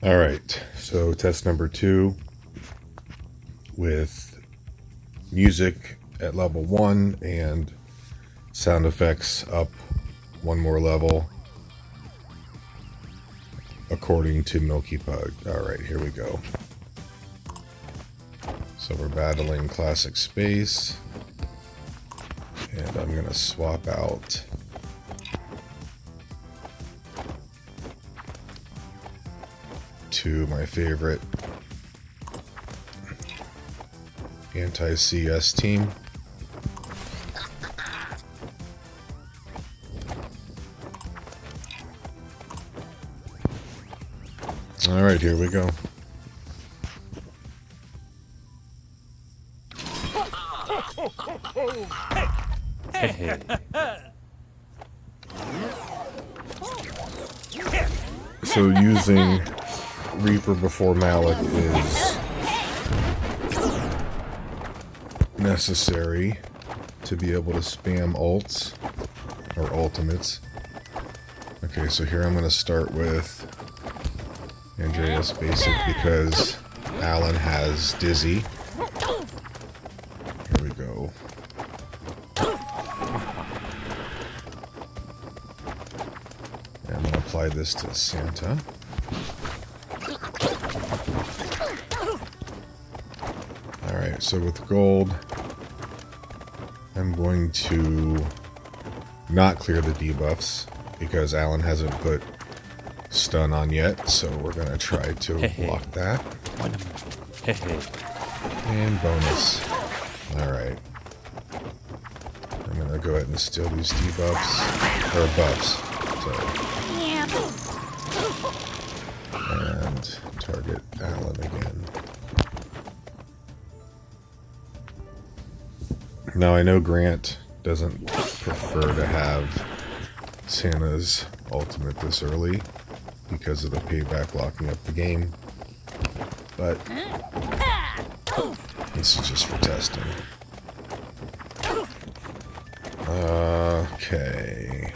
All right, so test number 2 with music at level 1 and sound effects up one more level according to Milky Pug. All right, here we go. So we're battling Classic Space, and I'm gonna swap out to my favorite anti-CS team. All right, here we go. Hey. So using Reaper before Malik is necessary to be able to spam ults or ultimates. Okay, so here I'm going to start with Andreas Basic because Alan has Dizzy. Here we go. And I'm going to apply this to Santa. Alright, so with gold, I'm going to not clear the debuffs because Alan hasn't put stun on yet, so we're going to try to block that. And bonus. Alright. I'm going to go ahead and steal these debuffs, or buffs. And target Alan again. Now I know Grant doesn't prefer to have Santa's ultimate this early because of the payback locking up the game, but this is just for testing. Okay.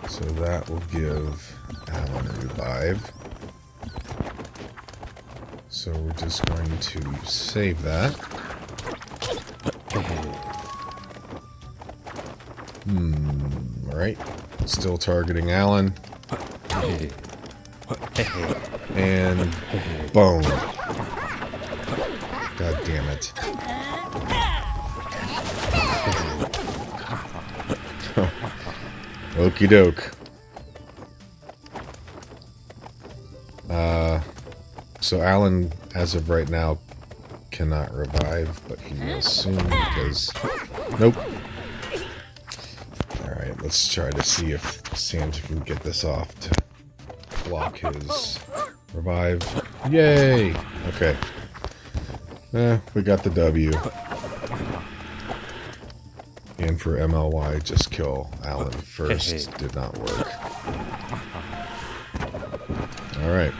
So that will give Alan a revive. So we're just going to save that. Alright. Still targeting Alan. And boom. God damn it. Okie doke. So Alan, as of right now, cannot revive, but he will soon because... Nope. Alright, let's try to see if Santa can get this off to block his revive. Yay! Okay. We got the W. And for MLY, just kill Alan first. Did not work. Alright.